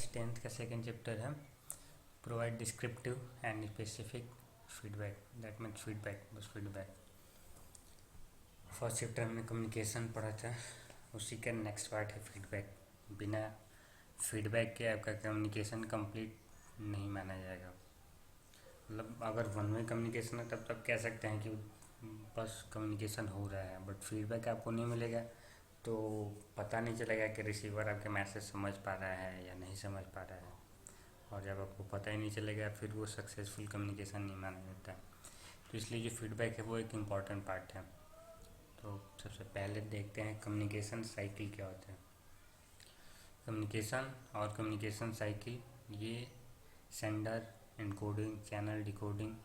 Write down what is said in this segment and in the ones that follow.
Class 10th का second chapter है provide descriptive and specific feedback, that means feedback, बस feedback. First chapter हमने communication पढ़ा था, उसी का नेक्स्ट पार्ट है फीडबैक। बिना फीडबैक के आपका कम्युनिकेशन कंप्लीट नहीं माना जाएगा। मतलब अगर वन वे कम्युनिकेशन है तब कह सकते हैं कि बस कम्युनिकेशन हो रहा है, बट फीडबैक आपको नहीं मिलेगा तो पता नहीं चलेगा कि रिसीवर आपके मैसेज समझ पा रहा है या नहीं समझ पा रहा है। और जब आपको पता ही नहीं चलेगा फिर वो सक्सेसफुल कम्युनिकेशन नहीं माना जाता है। तो इसलिए जो फीडबैक है वो एक इम्पॉर्टेंट पार्ट है। तो सबसे पहले देखते हैं कम्युनिकेशन साइकिल क्या होता है। कम्युनिकेशन और कम्युनिकेशन साइकिल ये sender, encoding, channel decoding,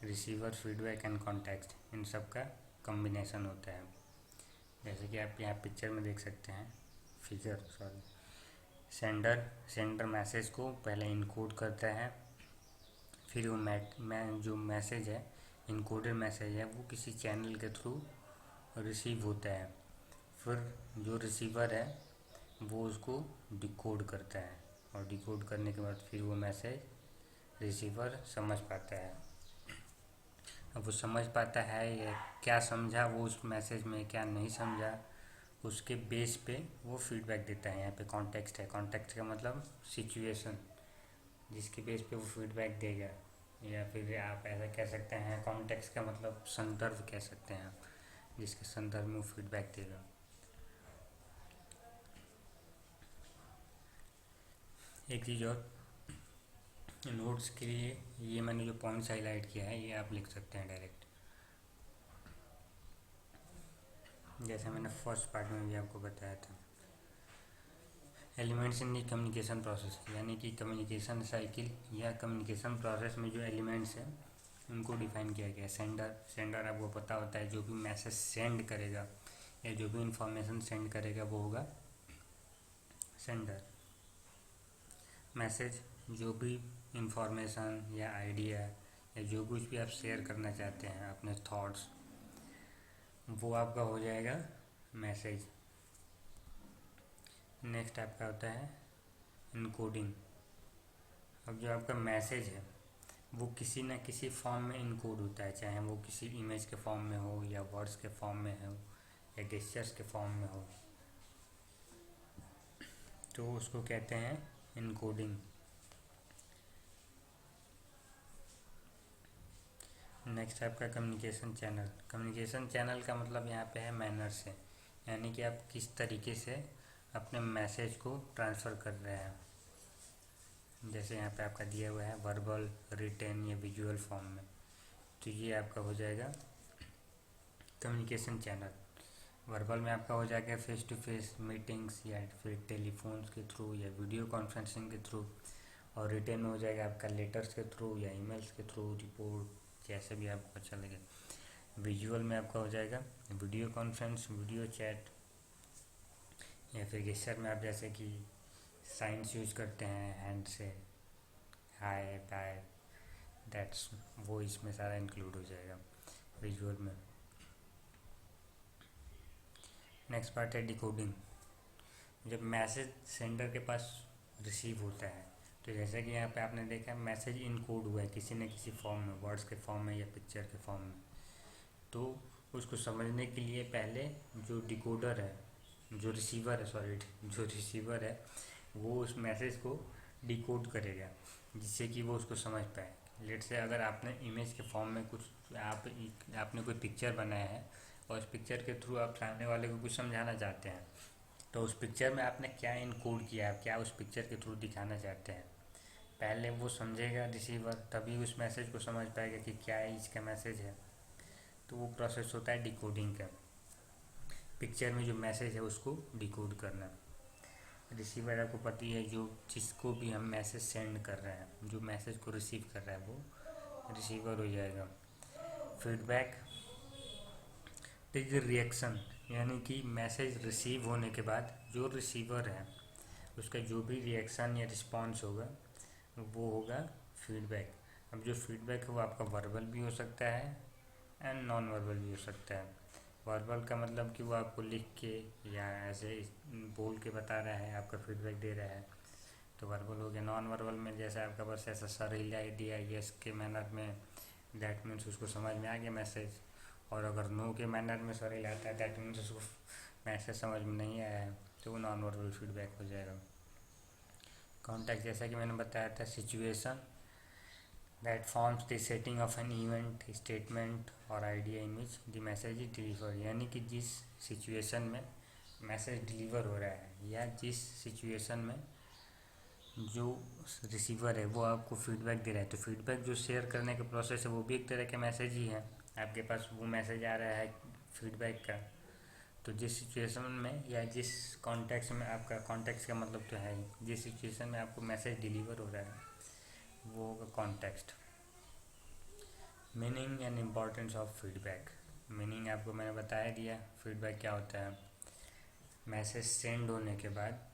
receiver, feedback and context, इन सब का कम्बिनेशन होता है। जैसे कि आप यहाँ पिक्चर में देख सकते हैं, सेंडर मैसेज को पहले इनकोड करता है, फिर वो जो मैसेज है, इनकोडेड मैसेज है, वो किसी चैनल के थ्रू रिसीव होता है। फिर जो रिसीवर है वो उसको डिकोड करता है और डिकोड करने के बाद फिर वो मैसेज रिसीवर समझ पाता है। अब वो समझ पाता है या क्या समझा वो उस मैसेज में, क्या नहीं समझा, उसके बेस पे वो फीडबैक देता है। यहाँ पे कॉन्टेक्स्ट है, कॉन्टेक्स्ट का मतलब सिचुएशन, जिसके बेस पे वो फीडबैक देगा। या फिर आप ऐसा कह सकते हैं, कॉन्टेक्स्ट का मतलब संदर्भ कह सकते हैं आप, जिसके संदर्भ में वो फीडबैक देगा। एक चीज़ और, नोट्स के लिए ये मैंने जो पॉइंट्स हाईलाइट किया है ये आप लिख सकते हैं डायरेक्ट। जैसे मैंने फर्स्ट पार्ट में भी आपको बताया था, elements in the communication process, यानी कि कम्युनिकेशन साइकिल या कम्युनिकेशन प्रोसेस में जो एलिमेंट्स हैं उनको डिफाइन किया गया है। सेंडर आपको पता होता है, जो भी मैसेज सेंड करेगा या जो भी इंफॉर्मेशन सेंड करेगा वो होगा सेंडर। मैसेज, जो भी इंफॉर्मेशन या आइडिया या जो कुछ भी आप शेयर करना चाहते हैं, अपने थॉट्स, वो आपका हो जाएगा मैसेज। नेक्स्ट आपका होता है इनकोडिंग। अब जो आपका मैसेज है वो किसी न किसी फॉर्म में इनकोड होता है, चाहे वो किसी इमेज के फॉर्म में हो या वर्ड्स के फॉर्म में हो या गेस्चर्स के फॉर्म में हो, तो उसको कहते हैं इनकोडिंग। नेक्स्ट आपका कम्युनिकेशन चैनल। कम्युनिकेशन चैनल का मतलब यहाँ पे है मैनर्स से, यानी कि आप किस तरीके से अपने मैसेज को ट्रांसफ़र कर रहे हैं। जैसे यहाँ पे आपका दिया हुआ है वर्बल, रिटेन या विजुअल फॉर्म में, तो ये आपका हो जाएगा कम्युनिकेशन चैनल। वर्बल में आपका हो जाएगा फेस टू फेस मीटिंग्स या फिर टेलीफोन्स के थ्रू या वीडियो कॉन्फ्रेंसिंग के थ्रू, और रिटेन में हो जाएगा आपका लेटर्स के थ्रू या ईमेल्स के थ्रू, रिपोर्ट, जैसे भी आपको अच्छा लगे। विजुअल में आपका हो जाएगा वीडियो कॉन्फ्रेंस, वीडियो चैट, या फिर गेस्चर में आप जैसे कि साइंस यूज करते हैं हैंड से, हाय बाय, दैट्स, वो इसमें सारा इंक्लूड हो जाएगा विजुअल में। नेक्स्ट पार्ट है डिकोडिंग। जब मैसेज सेंडर के पास रिसीव होता है, तो जैसे कि यहाँ पे आपने देखा मैसेज इनकोड हुआ है किसी न किसी फॉर्म में, वर्ड्स के फॉर्म में या पिक्चर के फॉर्म में, तो उसको समझने के लिए पहले जो डिकोडर है, जो रिसीवर है वो उस मैसेज को डिकोड करेगा जिससे कि वो उसको समझ पाए। लेट से अगर आपने इमेज के फॉर्म में कुछ आपने कोई पिक्चर बनाया है और उस पिक्चर के थ्रू आप सामने वाले को कुछ समझाना चाहते हैं, तो उस पिक्चर में आपने क्या इनकोड किया है, क्या उस पिक्चर के थ्रू दिखाना चाहते हैं, पहले वो समझेगा रिसीवर, तभी उस मैसेज को समझ पाएगा कि क्या इसका मैसेज है। तो वो प्रोसेस होता है डिकोडिंग का, पिक्चर में जो मैसेज है उसको डिकोड करना। रिसीवर आपको पता ही है, जो जिसको भी हम मैसेज सेंड कर रहे हैं, जो मैसेज को रिसीव कर रहा है वो रिसीवर हो जाएगा। फीडबैक इज रिएक्शन, यानी कि मैसेज रिसीव होने के बाद जो रिसीवर है उसका जो भी रिएक्शन या रिस्पॉन्स होगा वो होगा फीडबैक। अब जो फीडबैक है वो आपका वर्बल भी हो सकता है एंड नॉन वर्बल भी हो सकता है। वर्बल का मतलब कि वो आपको लिख के या ऐसे बोल के बता रहा है, आपका फीडबैक दे रहा है, तो वर्बल हो गया। नॉन वर्बल में जैसे आपका बस ऐसा सर हिला दिया यस के मैनर में, दैट मीन्स उसको समझ में आ गया मैसेज। और अगर नो के मैनर में सर हिलाता है दैट मीन्स उसको मैसेज समझ में नहीं आया है, तो वो नॉन वर्बल फीडबैक हो जाएगा। कॉन्टेक्स्ट जैसा कि मैंने बताया था, situation that forms the setting of an event, statement और idea in which the message is deliver, यानी कि जिस सिचुएशन में मैसेज डिलीवर हो रहा है या जिस सिचुएशन में जो रिसीवर है वो आपको फीडबैक दे रहा है। तो फीडबैक जो शेयर करने का प्रोसेस है वो भी एक तरह का मैसेज ही है। आपके पास वो मैसेज आ रहा है फीडबैक का, तो जिस सिचुएशन में या जिस कॉन्टेक्स्ट में, आपका कॉन्टेक्स्ट का मतलब तो है ही, जिस सिचुएशन में आपको मैसेज डिलीवर हो रहा है वो होगा context. Meaning and importance of feedback. Meaning आपको मैंने बताया दिया, फीडबैक क्या होता है। मैसेज सेंड होने के बाद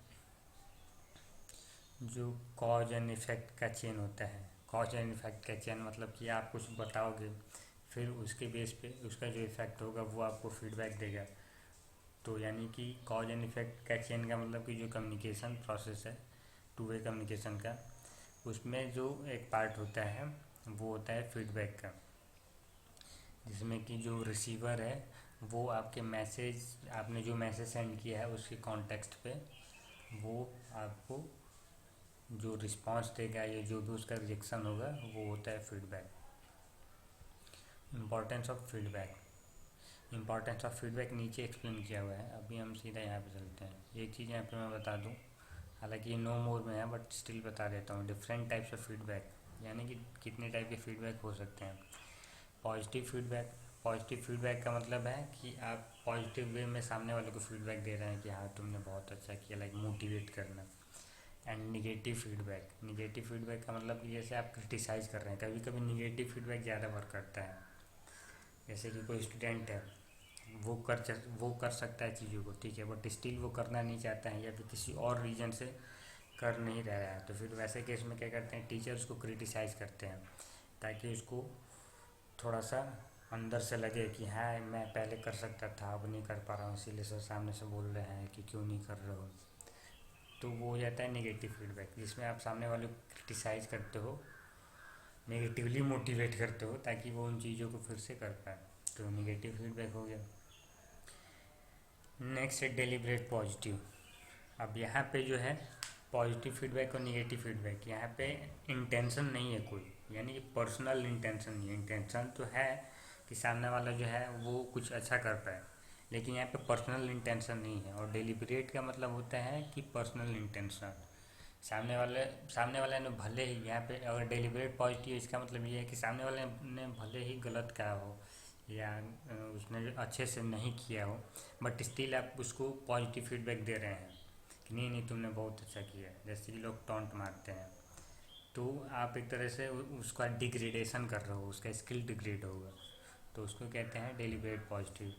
जो कॉज एंड इफ़ेक्ट का चेन होता है, कॉज एंड इफ़ेक्ट का चेन मतलब कि आप कुछ बताओगे, फिर उसके बेस पे उसका जो इफ़ेक्ट होगा वो आपको फीडबैक देगा। तो यानी कि कॉज एंड इफ़ेक्ट का चेन का मतलब कि जो कम्युनिकेशन प्रोसेस है, टू वे कम्युनिकेशन का, उसमें जो एक पार्ट होता है वो होता है फीडबैक का, जिसमें कि जो रिसीवर है वो आपके मैसेज, आपने जो मैसेज सेंड किया है उसके कॉन्टेक्स्ट पे वो आपको जो रिस्पांस देगा या जो भी उसका रिएक्शन होगा वो होता है feedback. Importance of feedback. Importance of feedback नीचे एक्सप्लेन किया हुआ है, अभी हम सीधा यहाँ पे चलते हैं। एक चीज़ यहाँ पे मैं बता दूँ, हालांकि ये नो मोर में है बट स्टिल बता देता हूँ। डिफरेंट टाइप्स ऑफ फीडबैक, यानी कि कितने टाइप के फीडबैक हो सकते हैं। Positive feedback. पॉजिटिव फीडबैक का मतलब है कि आप पॉजिटिव वे में सामने वाले को फीडबैक दे रहे हैं कि हाँ तुमने बहुत अच्छा किया, लाइक मोटिवेट करना। And negative feedback. Negative feedback का मतलब कि जैसे आप क्रिटिसाइज़ कर रहे हैं, कभी कभी निगेटिव फीडबैक ज़्यादा वर्क करता है। जैसे कि कोई स्टूडेंट है, वो कर सकता है चीज़ों को, ठीक है, बट स्टिल वो करना नहीं चाहता है या फिर किसी और रीज़न से कर नहीं रहा है, तो फिर वैसे केस में क्या करते हैं, टीचर उसको क्रिटिसाइज़ करते हैं ताकि उसको थोड़ा सा अंदर से लगे कि हाँ मैं पहले कर सकता था अब नहीं कर पा रहा हूँ, इसीलिए सर सामने से बोल रहे हैं कि क्यों नहीं कर रहे हो। तो वो हो जाता है नेगेटिव फीडबैक, जिसमें आप सामने वाले को क्रिटिसाइज़ करते हो, नेगेटिवली मोटिवेट करते हो ताकि वो उन चीज़ों को फिर से कर पाए। तो नेगेटिव फीडबैक हो गया। नेक्स्ट है डेलिब्रेट पॉजिटिव। अब यहाँ पे जो है पॉजिटिव फीडबैक और नेगेटिव फीडबैक, यहाँ पे इंटेंशन नहीं है कोई, यानी कि पर्सनल इंटेंशन नहीं है। इंटेंशन तो है कि सामने वाला जो है वो कुछ अच्छा कर पाए, लेकिन यहाँ पे पर्सनल इंटेंशन नहीं है। और डेलिब्रेट का मतलब होता है कि पर्सनल इंटेंशन, सामने वाले ने भले ही, यहाँ पे अगर डेलिब्रेट पॉजिटिव इसका मतलब ये है कि सामने वाले ने भले ही गलत कहा हो या उसने अच्छे से नहीं किया हो, बट स्टिल आप उसको पॉजिटिव फीडबैक दे रहे हैं कि नहीं नहीं तुमने बहुत अच्छा किया। जैसे कि लोग टॉन्ट मारते हैं, तो आप एक तरह से उसका डिग्रेडेशन कर रहे हो, उसका स्किल डिग्रेड होगा, तो उसको कहते हैं डेलिब्रेट पॉजिटिव।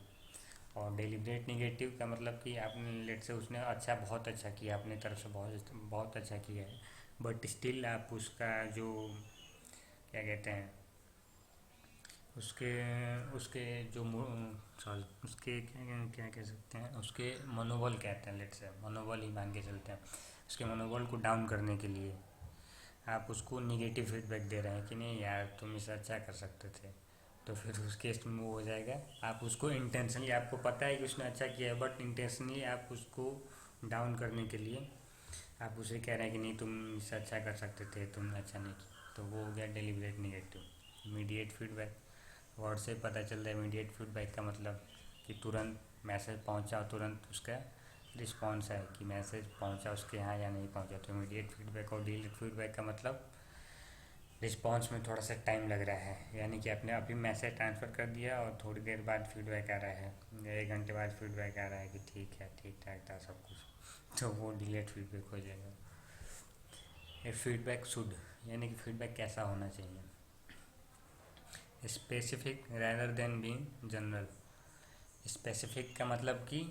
और डेलिब्रेट नेगेटिव का मतलब कि आपने लेट से उसने अच्छा, बहुत अच्छा किया, अपनी तरफ से बहुत बहुत अच्छा किया है, बट स्टिल आप उसका जो क्या कहते हैं, उसके उसके जो सॉरी उसके क्या क्या कह सकते हैं, उसके मनोबल कहते हैं, लेट से मनोबल ही मान के चलते हैं, उसके मनोबल को डाउन करने के लिए आप उसको निगेटिव फीडबैक दे रहे हैं कि नहीं यार तुम इसे अच्छा कर सकते थे। तो फिर उस केस में वो हो जाएगा, आप उसको इंटेंशनली, आपको पता है कि उसने अच्छा किया है बट इंटेंशनली आप उसको डाउन करने के लिए आप उसे कह रहे हैं कि नहीं तुम इससे अच्छा कर सकते थे, तुमने अच्छा नहीं किया, तो वो हो गया deliberate negative. Immediate feedback, word से पता चल रहा है इमीडिएट फीडबैक का मतलब कि तुरंत मैसेज पहुंचा, तुरंत उसका रिस्पॉन्स है कि मैसेज पहुंचा उसके यहाँ या नहीं पहुंचा, तो इमीडिएट फीडबैक। और डिलेट फीडबैक का मतलब रिस्पॉन्स में थोड़ा सा टाइम लग रहा है, यानी कि आपने अभी मैसेज ट्रांसफ़र कर दिया और थोड़ी देर बाद फीडबैक आ रहा है या 1 घंटे बाद फीडबैक आ रहा है कि ठीक है, ठीक ठाक था सब कुछ, तो वो डिलेट फीडबैक हो जाएगा। ये फीडबैक शुड, यानी कि फीडबैक कैसा होना चाहिए, specific rather than being general. Specific का मतलब कि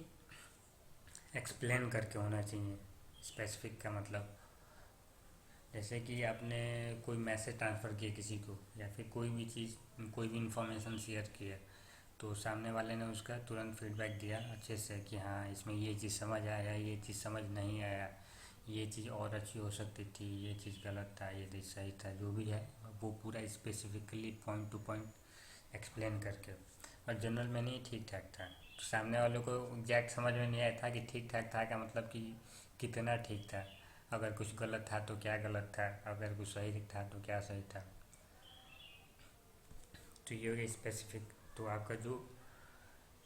एक्सप्लेन करके होना चाहिए। स्पेसिफिक का मतलब जैसे कि आपने कोई मैसेज ट्रांसफ़र किया किसी को या फिर कोई भी चीज़, कोई भी इंफॉर्मेशन शेयर किया, तो सामने वाले ने उसका तुरंत फीडबैक दिया अच्छे से कि हाँ इसमें ये चीज़ समझ आया, ये चीज़ समझ नहीं आया, ये चीज़ और अच्छी हो सकती थी, ये चीज़ गलत था, ये चीज़ सही था, जो भी है वो पूरा specifically point two point explain करके। और जनरल में नहीं, ठीक ठाक था। तो सामने वालों को एग्जैक्ट समझ में नहीं आया था कि ठीक ठाक था का मतलब कि कितना ठीक था। अगर कुछ गलत था तो क्या गलत था, अगर कुछ सही था तो क्या सही था। तो ये हो गया स्पेसिफिक। तो आपका जो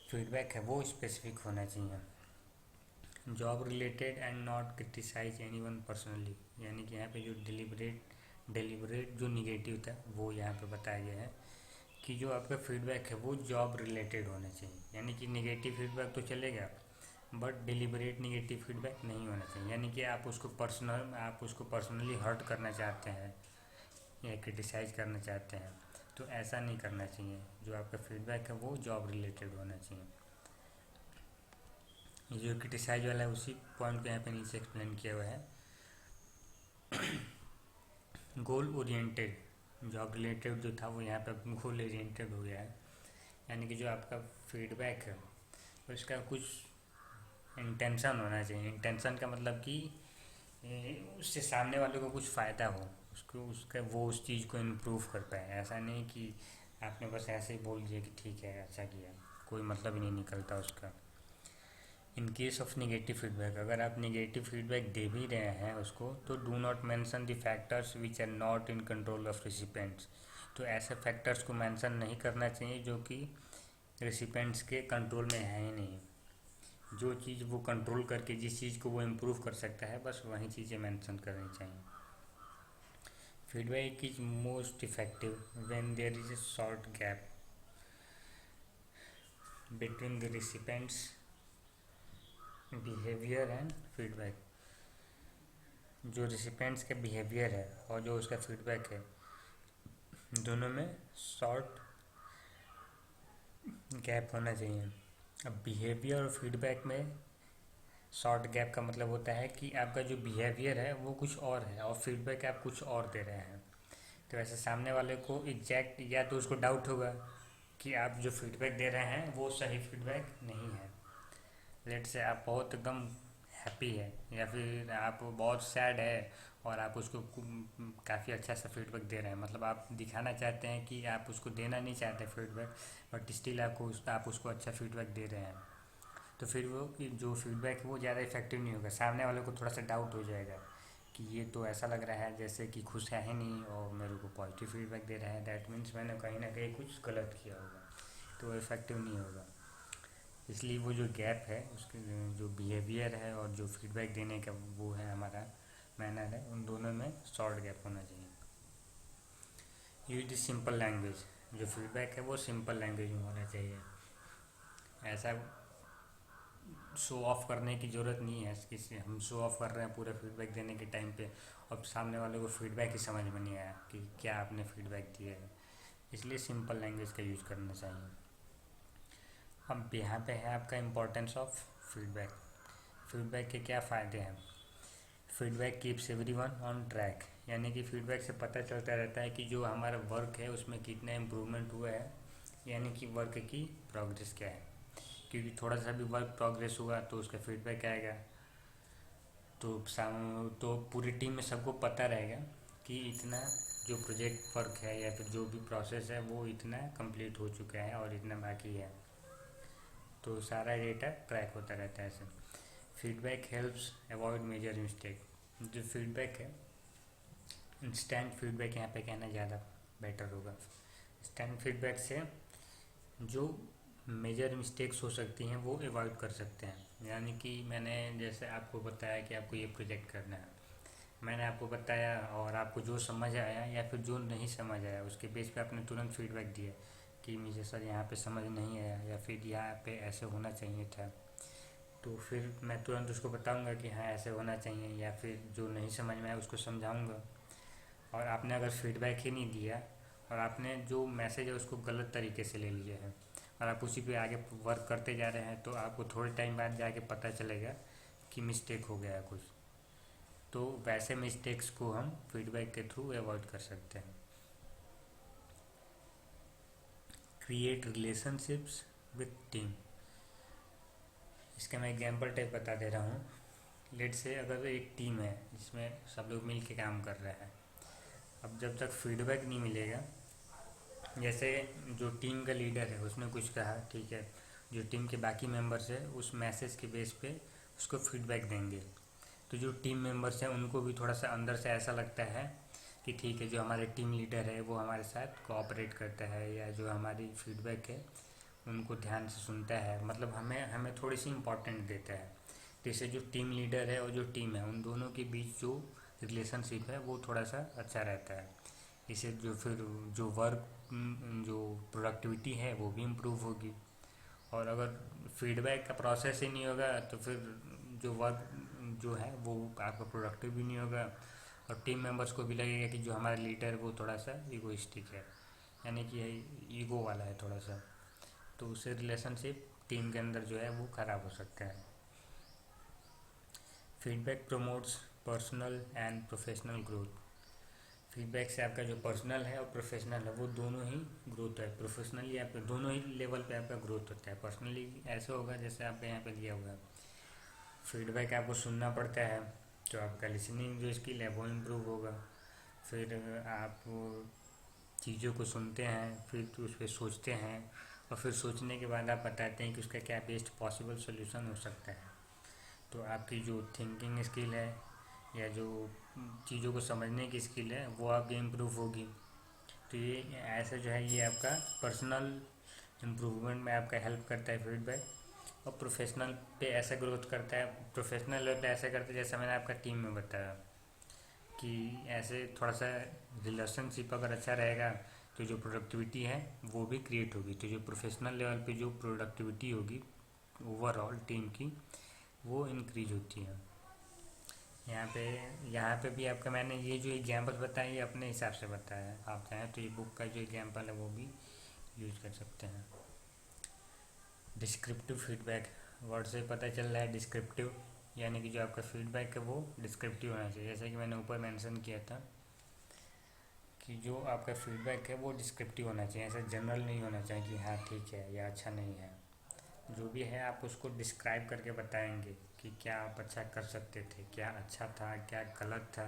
फीडबैक है वो स्पेसिफिक होना चाहिए। Job related and not criticise anyone personally, यानी कि यहाँ पे जो डिलिबरेट जो निगेटिव था वो यहाँ पे बताया गया है कि जो आपका फीडबैक है वो जॉब रिलेटेड होना चाहिए। यानी कि निगेटिव फीडबैक तो चलेगा, बट डिलिबरेट निगेटिव फीडबैक नहीं होना चाहिए। यानी कि आप उसको पर्सनली हर्ट करना चाहते हैं या क्रिटिसाइज करना चाहते हैं, तो ऐसा नहीं करना चाहिए। जो आपका फीडबैक है वो जॉब रिलेटेड होना चाहिए। ये जो क्रिटिसाइज वाला है उसी पॉइंट को यहाँ पे नीचे एक्सप्लेन किया हुआ है। गोल ओरिएंटेड, जॉब रिलेटेड जो था वो यहाँ पे गोल ओरिएंटेड हो गया है। यानी कि जो आपका फीडबैक है उसका कुछ इंटेंशन होना चाहिए। इंटेंशन का मतलब कि उससे सामने वाले को कुछ फ़ायदा हो, उसको उसका वो उस चीज़ को इम्प्रूव कर पाए। ऐसा नहीं कि आपने बस ऐसे ही बोल दिया कि ठीक है अच्छा किया, कोई मतलब ही नहीं निकलता उसका। In case of negative feedback, अगर आप निगेटिव फीडबैक दे भी रहे हैं उसको, तो do not mention the factors which are not in control of recipients. तो ऐसे फैक्टर्स को मेंशन नहीं करना चाहिए जो कि रिसिपेंट्स के कंट्रोल में है ही नहीं। जो चीज़ वो कंट्रोल करके जिस चीज़ को वो इम्प्रूव कर सकता है बस वही चीज़ें मेंशन करनी चाहिए। Feedback is most effective when there is a short gap between the recipients behaviour and feedback. जो रिसिपेंट्स का बिहेवियर है और जो उसका फीडबैक है, दोनों में शॉर्ट गैप होना चाहिए। अब बिहेवियर और फीडबैक में शॉर्ट गैप का मतलब होता है कि आपका जो बिहेवियर है वो कुछ और है और फीडबैक आप कुछ और दे रहे हैं। तो ऐसे सामने वाले को एग्जैक्ट या तो उसको डाउट होगा कि आप जो फीडबैक दे रहे हैं वो सही फीडबैक नहीं है। लेट से आप बहुत एकदम हैप्पी है या फिर आप बहुत सैड है और आप उसको काफ़ी अच्छा सा फीडबैक दे रहे हैं, मतलब आप दिखाना चाहते हैं कि आप उसको देना नहीं चाहते फीडबैक, बट स्टिल आप उसको अच्छा फीडबैक दे रहे हैं। तो फिर वो जो फीडबैक है वो ज़्यादा इफेक्टिव नहीं होगा। सामने वाले को थोड़ा सा डाउट हो जाएगा कि ये तो ऐसा लग रहा है जैसे कि खुश है ही नहीं और मेरे को पॉजिटिव फीडबैक दे रहा है, दैट मीन्स मैंने कहीं ना कहीं कुछ गलत किया होगा, तो इफेक्टिव नहीं होगा। इसलिए वो जो गैप है उसके जो बिहेवियर है और जो फीडबैक देने का वो है हमारा मैनर है, उन दोनों में शॉर्ट गैप होना चाहिए। यूज द सिंपल लैंग्वेज, जो फीडबैक है वो सिंपल लैंग्वेज में होना चाहिए। ऐसा शो ऑफ करने की ज़रूरत नहीं है किसी, हम शो ऑफ कर रहे हैं पूरे फीडबैक देने के टाइम पे और सामने वाले को फीडबैक ही समझ में नहीं आया कि क्या आपने फीडबैक दिया है। इसलिए सिंपल लैंग्वेज का यूज़ करना चाहिए। अब यहाँ पे है आपका इम्पोर्टेंस ऑफ फीडबैक। फीडबैक के क्या फ़ायदे हैं। Feedback keeps everyone on track, यानी कि फीडबैक से पता चलता रहता है कि जो हमारा वर्क है उसमें कितना इम्प्रूवमेंट हुआ है, यानी कि वर्क की प्रोग्रेस क्या है। क्योंकि थोड़ा सा भी वर्क प्रोग्रेस हुआ तो उसका फीडबैक आएगा, तो पूरी टीम में सबको पता रहेगा कि इतना जो प्रोजेक्ट वर्क है या फिर जो भी प्रोसेस है वो इतना कंप्लीट हो चुका है और इतना बाकी है। तो सारा डेटा ट्रैक होता रहता है ऐसे। Feedback helps avoid major mistake, जो फीडबैक है इंस्टेंट फीडबैक यहाँ पे कहना ज़्यादा बेटर होगा। इंस्टेंट फीडबैक से जो मेजर मिस्टेक्स हो सकती हैं वो अवॉइड कर सकते हैं। यानी कि मैंने जैसे आपको बताया कि आपको ये प्रोजेक्ट करना है, मैंने आपको बताया और आपको जो समझ आया या फिर जो नहीं समझ आया उसके बेस पे आपने तुरंत फीडबैक दिया कि मुझे सर यहाँ पे समझ नहीं आया या फिर यहाँ पे ऐसे होना चाहिए था। तो फिर मैं तुरंत उसको बताऊंगा कि हाँ ऐसे होना चाहिए, या फिर जो नहीं समझ में आया उसको समझाऊंगा। और आपने अगर फीडबैक ही नहीं दिया और आपने जो मैसेज है उसको गलत तरीके से ले लिया है और आप उसी पे आगे वर्क करते जा रहे हैं, तो आपको थोड़े टाइम बाद जाके पता चलेगा कि मिस्टेक हो गया है कुछ। तो वैसे मिस्टेक्स को हम फीडबैक के थ्रू अवॉइड कर सकते हैं। क्रिएट रिलेशनशिप्स विथ टीम, इसका मैं एग्जांपल टाइप बता दे रहा हूँ लेट से अगर एक टीम है जिसमें सब लोग मिल के काम कर रहे हैं, अब जब तक फीडबैक नहीं मिलेगा, जैसे जो टीम का लीडर है उसने कुछ कहा, ठीक है, जो टीम के बाकी मेंबर्स है उस मैसेज के बेस पे उसको फीडबैक देंगे। तो जो टीम मेंबर्स हैं उनको भी थोड़ा सा अंदर से ऐसा लगता है कि ठीक है, जो हमारे टीम लीडर है वो हमारे साथ कोऑपरेट करता है, या जो हमारी फीडबैक है उनको ध्यान से सुनता है, मतलब हमें हमें थोड़ी सी इम्पोर्टेंट देता है। तो इससे जो टीम लीडर है और जो टीम है उन दोनों के बीच जो रिलेशनशिप है वो थोड़ा सा अच्छा रहता है। इससे जो फिर जो वर्क जो प्रोडक्टिविटी है वो भी इम्प्रूव होगी। और अगर फीडबैक का प्रोसेस ही नहीं होगा तो फिर जो वर्क जो है वो आपका प्रोडक्टिव भी नहीं होगा, और टीम मेंबर्स को भी लगेगा कि जो हमारा लीडर है वो थोड़ा सा ईगोइस्टिक है, यानी कि ईगो वाला है थोड़ा सा। तो उससे रिलेशनशिप टीम के अंदर जो है वो ख़राब हो सकता है। Feedback promotes personal and professional growth. Feedback से आपका जो पर्सनल है और प्रोफेशनल है वो दोनों ही ग्रोथ है। प्रोफेशनली आपका दोनों ही लेवल पे आपका ग्रोथ होता है। पर्सनली ऐसे होगा जैसे आपके यहाँ पे दिया हुआ है, फीडबैक आपको सुनना पड़ता है तो आपका लिसनिंग जो स्किल है वो इम्प्रूव होगा। फिर आप चीज़ों को सुनते हैं, फिर तो उस पर सोचते हैं, और फिर सोचने के बाद आप बताते हैं कि उसका क्या बेस्ट पॉसिबल सोल्यूशन हो सकता है। तो आपकी जो थिंकिंग स्किल है या जो चीज़ों को समझने की स्किल है वो आपकी इम्प्रूव होगी। तो ये ऐसा जो है ये आपका पर्सनल इम्प्रूवमेंट में आपका हेल्प करता है फीडबैक। और प्रोफेशनल पे ऐसा ग्रोथ करता है, प्रोफेशनल लेवल पे ऐसा करता है जैसा मैंने आपका टीम में बताया कि ऐसे थोड़ा सा रिलेशनशिप अगर अच्छा रहेगा तो जो प्रोडक्टिविटी है वो भी क्रिएट होगी। तो जो प्रोफेशनल लेवल पे जो प्रोडक्टिविटी होगी ओवरऑल टीम की वो इंक्रीज होती है। यहाँ पे यहाँ पे भी आपका मैंने ये जो एग्जांपल बताया ये अपने हिसाब से बताया है, आप चाहें तो ये बुक का जो एग्जांपल है वो भी यूज कर सकते हैं। डिस्क्रिप्टिव फीडबैक, वर्ड से पता चल रहा है डिस्क्रिप्टिव, यानी कि जो आपका फीडबैक है वो डिस्क्रिप्टिव होना चाहिए। जैसे कि मैंने ऊपर मेंशन किया था कि जो आपका फीडबैक है वो डिस्क्रिप्टिव होना चाहिए, ऐसा जनरल नहीं होना चाहिए कि हाँ ठीक है या अच्छा नहीं है। जो भी है आप उसको डिस्क्राइब करके बताएंगे कि क्या आप अच्छा कर सकते थे, क्या अच्छा था, क्या गलत था,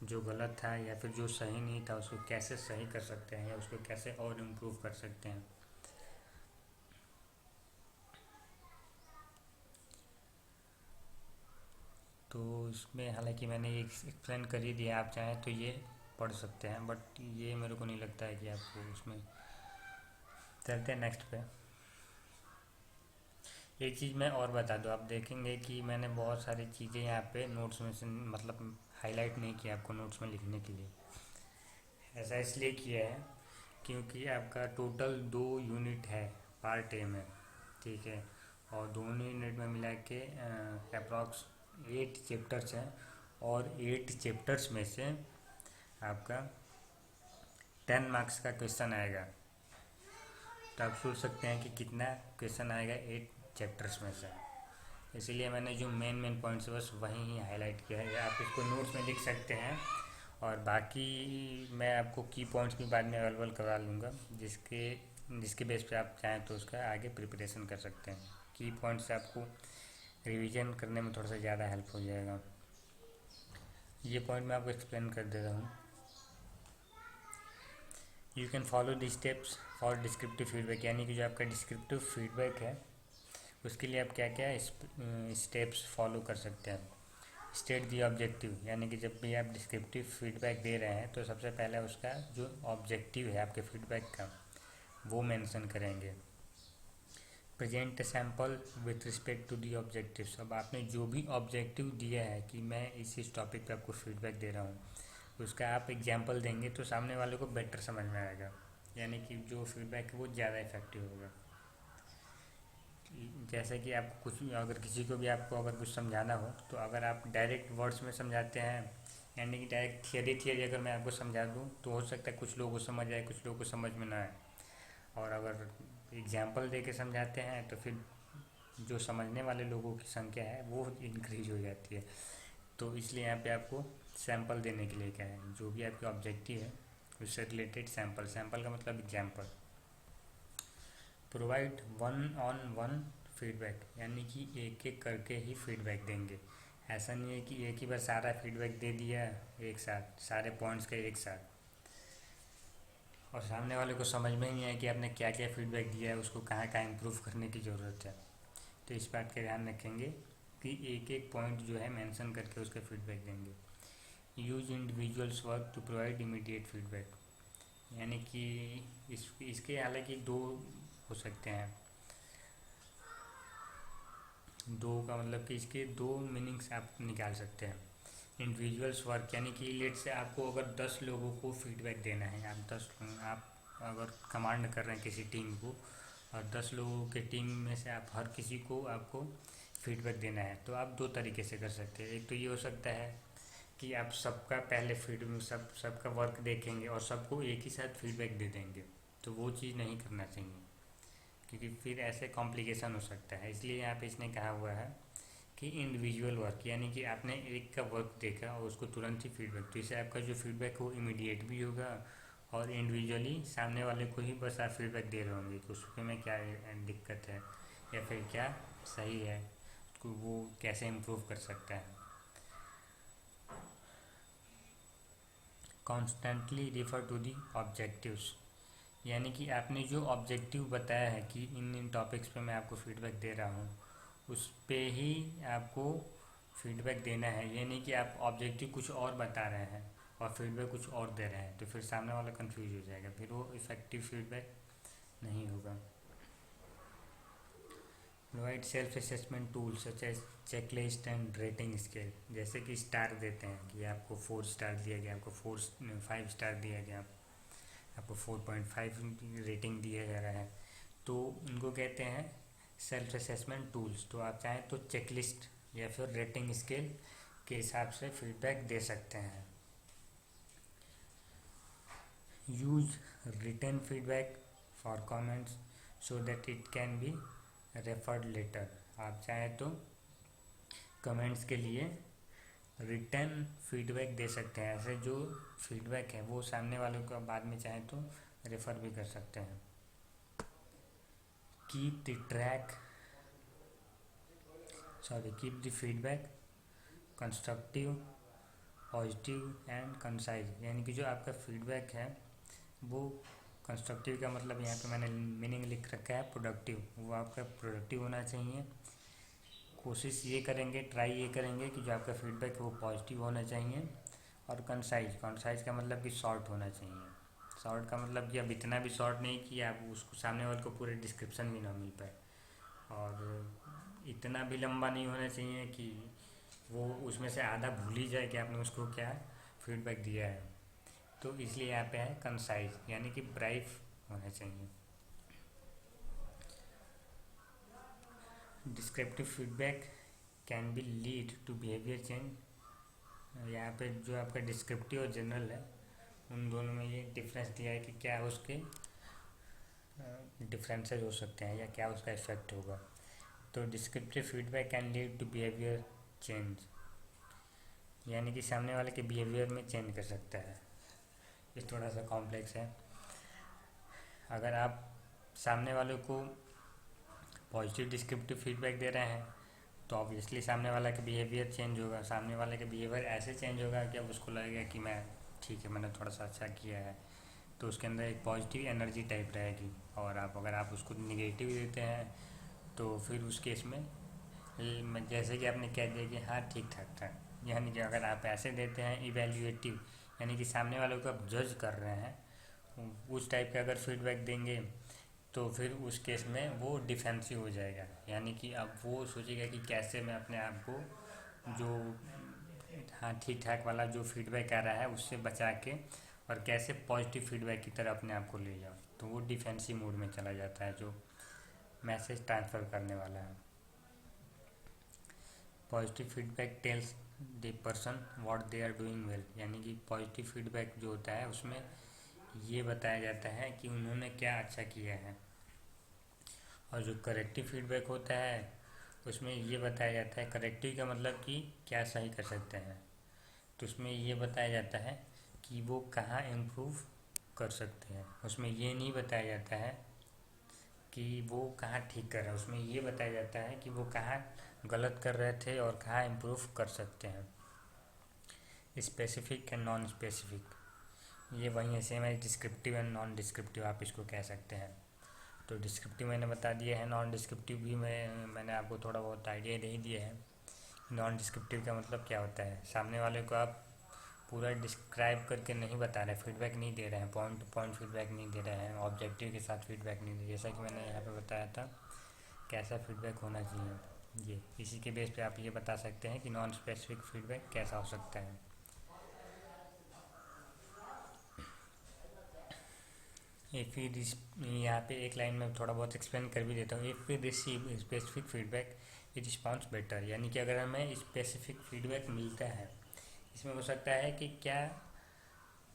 जो गलत था या फिर जो सही नहीं था उसको कैसे सही कर सकते हैं या उसको कैसे और इम्प्रूव कर सकते हैं। तो इसमें हालांकि मैंने ये एक्सप्लेन कर ही दिया, आप चाहें तो ये पढ़ सकते हैं, बट ये मेरे को नहीं लगता है कि आपको उसमें। चलते हैं नेक्स्ट पे। एक चीज़ मैं और बता दूँ, आप देखेंगे कि मैंने बहुत सारी चीज़ें यहाँ पे नोट्स में से मतलब हाईलाइट नहीं किया आपको नोट्स में लिखने के लिए। ऐसा इसलिए किया है क्योंकि आपका टोटल 2 यूनिट है पार्ट ए में, ठीक है, और दोनों यूनिट में मिला के अप्रॉक्स 8 चैप्टर्स हैं, और 8 चैप्टर्स में से आपका 10 मार्क्स का क्वेश्चन आएगा। तो आप सोच सकते हैं कि कितना क्वेश्चन आएगा 8 चैप्टर्स में से। इसीलिए मैंने जो मेन मेन पॉइंट्स है बस वहीं ही हाईलाइट किया है, या आप इसको नोट्स में लिख सकते हैं, और बाकी मैं आपको की पॉइंट्स भी बाद में अवेलेबल करवा लूँगा, जिसके जिसके बेस पे आप चाहें तो उसका आगे प्रिपरेशन कर सकते हैं। की पॉइंट्स से आपको रिवीजन करने में थोड़ा सा ज़्यादा हेल्प हो जाएगा। ये पॉइंट मैं आपको एक्सप्लेन कर दे रहा हूँ। You can follow the steps for descriptive feedback, यानी कि जो आपका डिस्क्रिप्टिव फीडबैक है उसके लिए आप क्या क्या स्टेप्स फॉलो कर सकते हैं। स्टेट दी ऑब्जेक्टिव, यानी कि जब भी आप डिस्क्रिप्टिव फीडबैक दे रहे हैं तो सबसे पहले उसका जो ऑब्जेक्टिव है आपके फीडबैक का वो मेंशन करेंगे। Present sample with respect to the objectives, अब आपने जो भी ऑब्जेक्टिव दिया है कि मैं इस टॉपिक पे आपको फीडबैक दे रहा हूँ उसका आप एग्जाम्पल देंगे तो सामने वाले को बेटर समझ में आएगा, यानी कि जो फीडबैक है वो ज़्यादा इफेक्टिव होगा। जैसे कि आप कुछ अगर किसी को भी आपको अगर कुछ समझाना हो तो अगर आप डायरेक्ट वर्ड्स में समझाते हैं, यानी कि डायरेक्ट थियरी अगर मैं आपको समझा दूँ तो हो सकता है कुछ लोगों को समझ आए, कुछ लोगों को समझ में ना आए। और अगर एग्जाम्पल दे के समझाते हैं तो फिर जो समझने वाले लोगों की संख्या है वो इंक्रीज हो जाती है। तो इसलिए यहाँ पे आपको सैम्पल देने के लिए क्या है, जो भी आपके ऑब्जेक्टिव है उससे रिलेटेड सैम्पल, सैम्पल का मतलब एग्जाम्पल। प्रोवाइड 1-on-1 फीडबैक, यानी कि एक एक करके ही फीडबैक देंगे, ऐसा नहीं है कि एक ही बार सारा फीडबैक दे दिया एक साथ, सारे पॉइंट्स का एक साथ, और सामने वाले को समझ में ही नहीं आया कि आपने क्या क्या फीडबैक दिया है, उसको कहाँ कहाँ इम्प्रूव करने की ज़रूरत है। तो इस बात का ध्यान रखेंगे कि एक एक पॉइंट जो है मेंशन करके उसका फीडबैक देंगे। Use individuals work to provide immediate feedback, यानी कि इसके हालांकि दो हो सकते हैं, दो का मतलब कि इसके दो मीनिंग्स आप निकाल सकते हैं। इंडिविजुअल्स वर्क यानी कि लेट से आपको अगर 10 लोगों को फीडबैक देना है, आप अगर कमांड कर रहे हैं किसी टीम को, और 10 लोगों के टीम में से आप हर किसी को आपको फीडबैक देना है, तो आप दो तरीके से कर सकते हैं। एक तो ये हो सकता है कि आप सबका पहले सबका वर्क देखेंगे और सबको एक ही साथ फीडबैक दे देंगे, तो वो चीज़ नहीं करना चाहिए, क्योंकि फिर ऐसे कॉम्प्लिकेशन हो सकता है। इसलिए यहाँ पे इसने कहा हुआ है कि इंडिविजुअल वर्क, यानी कि आपने एक का वर्क देखा और उसको तुरंत ही फीडबैक, तो इससे आपका जो फीडबैक है वो इमीडिएट भी होगा, और इंडिविजुअली सामने वाले को ही बस आप फीडबैक दे रहे होंगे कि उसमें क्या दिक्कत है या फिर क्या सही है, तो वो कैसे इम्प्रूव कर सकता है। Constantly refer to the objectives, यानी कि आपने जो ऑब्जेक्टिव बताया है कि इन टॉपिक्स पे मैं आपको फीडबैक दे रहा हूँ, उस पे ही आपको फीडबैक देना है। ये नहीं कि आप ऑब्जेक्टिव कुछ और बता रहे हैं और फीडबैक कुछ और दे रहे हैं, तो फिर सामने वाला कंफ्यूज हो जाएगा, फिर वो इफ़ेक्टिव फीडबैक नहीं होगा। Provide self assessment tools such as checklist and rating scale, जैसे कि स्टार देते हैं कि आपको 4 स्टार दिया गया, आपको 5 स्टार दिया गया, आपको 4.5 रेटिंग दिया जा रहा है, तो इनको कहते हैं सेल्फ असेसमेंट टूल्स। तो आप चाहें तो चेकलिस्ट या फिर रेटिंग स्केल के हिसाब से फीडबैक दे सकते हैं। Use written feedback for comments so that it can be referred later, आप चाहें तो कमेंट्स के लिए रिटर्न फीडबैक दे सकते हैं, ऐसे जो फीडबैक है वो सामने वालों को बाद में चाहे तो रेफ़र भी कर सकते हैं। Keep the feedback constructive, positive and concise, यानी कि जो आपका फीडबैक है वो कंस्ट्रक्टिव का मतलब यहाँ पे मैंने मीनिंग लिख रखा है प्रोडक्टिव, वो आपका प्रोडक्टिव होना चाहिए। कोशिश ये करेंगे, ट्राई ये करेंगे कि जो आपका फीडबैक है वो पॉजिटिव होना चाहिए। और कंसाइज का मतलब कि शॉर्ट होना चाहिए। शॉर्ट का मतलब कि अब इतना भी शॉर्ट नहीं कि आप उसको सामने वाले को पूरे डिस्क्रिप्शन भी ना मिल पाए, और इतना भी लंबा नहीं होना चाहिए कि वो उसमें से आधा भूल ही जाए कि आपने उसको क्या फीडबैक दिया है। तो इसलिए यहाँ पे है कंसाइज, यानी कि ब्राइफ होना चाहिए। Descriptive feedback can be lead to behaviour change, यहाँ पे जो आपका डिस्क्रिप्टिव और जनरल है उन दोनों में ये डिफरेंस दिया है कि क्या उसके डिफरेंसेस हो सकते हैं या क्या उसका इफेक्ट होगा। तो descriptive feedback can lead to behaviour change, यानी कि सामने वाले के बिहेवियर में चेंज कर सकता है। ये थोड़ा सा कॉम्प्लेक्स है। अगर आप सामने वाले को पॉजिटिव डिस्क्रिप्टिव फीडबैक दे रहे हैं तो ऑब्वियसली सामने वाला का बिहेवियर चेंज होगा, सामने वाले का बिहेवियर ऐसे चेंज होगा कि अब उसको लगेगा कि मैं ठीक है, मैंने थोड़ा सा अच्छा किया है, तो उसके अंदर एक पॉजिटिव एनर्जी टाइप रहेगी। और अगर आप उसको निगेटिव देते हैं तो फिर उस केस में जैसे कि आपने कह दिया कि हाँ ठीक ठाक था, यानी कि अगर आप ऐसे देते हैं इवेल्युएटिव, यानी कि सामने वालों को आप जज कर रहे हैं, उस टाइप का अगर फीडबैक देंगे तो फिर उस केस में वो डिफेंसिव हो जाएगा, यानी कि अब वो सोचेगा कि कैसे मैं अपने आप को जो हाँ ठीक ठाक वाला जो फीडबैक आ रहा है उससे बचा के और कैसे पॉजिटिव फीडबैक की तरफ अपने आप को ले जाओ, तो वो डिफेंसिव मोड में चला जाता है जो मैसेज ट्रांसफ़र करने वाला है। Positive feedback tells the person what they are doing well, यानी कि पॉजिटिव फीडबैक जो होता है उसमें ये बताया जाता है कि उन्होंने क्या अच्छा किया है। और जो करेक्टिव फीडबैक होता है उसमें ये बताया जाता है, करेक्टिव का मतलब कि क्या सही कर सकते हैं, तो उसमें ये बताया जाता है कि वो कहाँ इम्प्रूव कर सकते हैं। उसमें ये नहीं बताया जाता है कि वो कहाँ ठीक कर रहा है, उसमें ये बताया जाता है कि वो कहाँ गलत कर रहे थे और कहाँ इम्प्रूव कर सकते हैं। स्पेसिफिक एंड नॉन स्पेसिफिक, ये वही है सेम है, डिस्क्रिप्टिव एंड नॉन डिस्क्रिप्टिव आप इसको कह सकते हैं। तो डिस्क्रिप्टिव मैंने बता दिया है, नॉन डिस्क्रिप्टिव भी मैंने आपको थोड़ा बहुत आइडिया दे ही दिया है। नॉन डिस्क्रिप्टिव का मतलब क्या होता है, सामने वाले को आप पूरा डिस्क्राइब करके नहीं बता रहे, फीडबैक नहीं दे रहे हैं, पॉइंट टू पॉइंट फीडबैक नहीं दे रहे हैं, ऑब्जेक्टिव के साथ फीडबैक नहीं दे रहे, जैसा कि मैंने यहाँ पे बताया था कैसा फीडबैक होना चाहिए। ये इसी के बेस पे आप ये बता सकते हैं कि नॉन स्पेसिफिक फीडबैक कैसा हो सकता है। इफ़ यू यहाँ पे एक लाइन में थोड़ा बहुत एक्सप्लेन कर भी देता हूँ। If we receive specific feedback it response better, यानी कि अगर हमें स्पेसिफिक फीडबैक मिलता है, इसमें हो सकता है कि क्या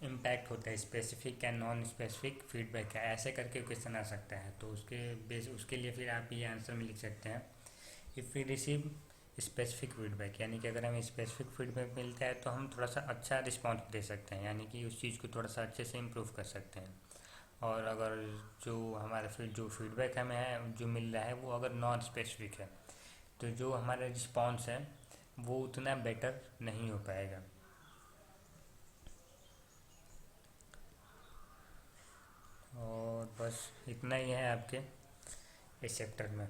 इम्पैक्ट होता है specific and non specific feedback का, ऐसे करके क्वेश्चन आ सकता है। तो उसके लिए फिर आप ये आंसर में लिख सकते हैं, if we receive specific feedback, यानी कि अगर हमें स्पेसिफिक फीडबैक मिलता है तो हम थोड़ा सा अच्छा रिस्पॉन्स दे सकते हैं, यानी कि उस चीज़ को थोड़ा सा अच्छे से इम्प्रूव कर सकते हैं। और अगर जो हमारा जो फीडबैक हमें है जो मिल रहा है वो अगर नॉन स्पेसिफिक है तो जो हमारा रिस्पॉन्स है वो उतना बेटर नहीं हो पाएगा। और बस इतना ही है आपके इस चैप्टर में।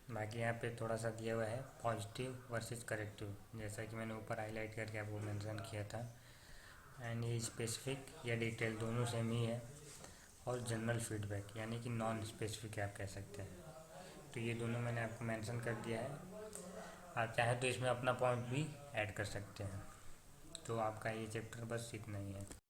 बाकी यहाँ पे थोड़ा सा दिया हुआ है पॉजिटिव वर्सेस करेक्टिव, जैसा कि मैंने ऊपर हाईलाइट करके आपको मेंशन किया था। एंड ये स्पेसिफिक या डिटेल दोनों सेम ही है। और जनरल फीडबैक यानी कि नॉन स्पेसिफिक आप कह सकते हैं। तो ये दोनों मैंने आपको मेंशन कर दिया है, आप चाहें तो इसमें अपना पॉइंट भी ऐड कर सकते हैं। तो आपका ये चैप्टर बस इतना ही है।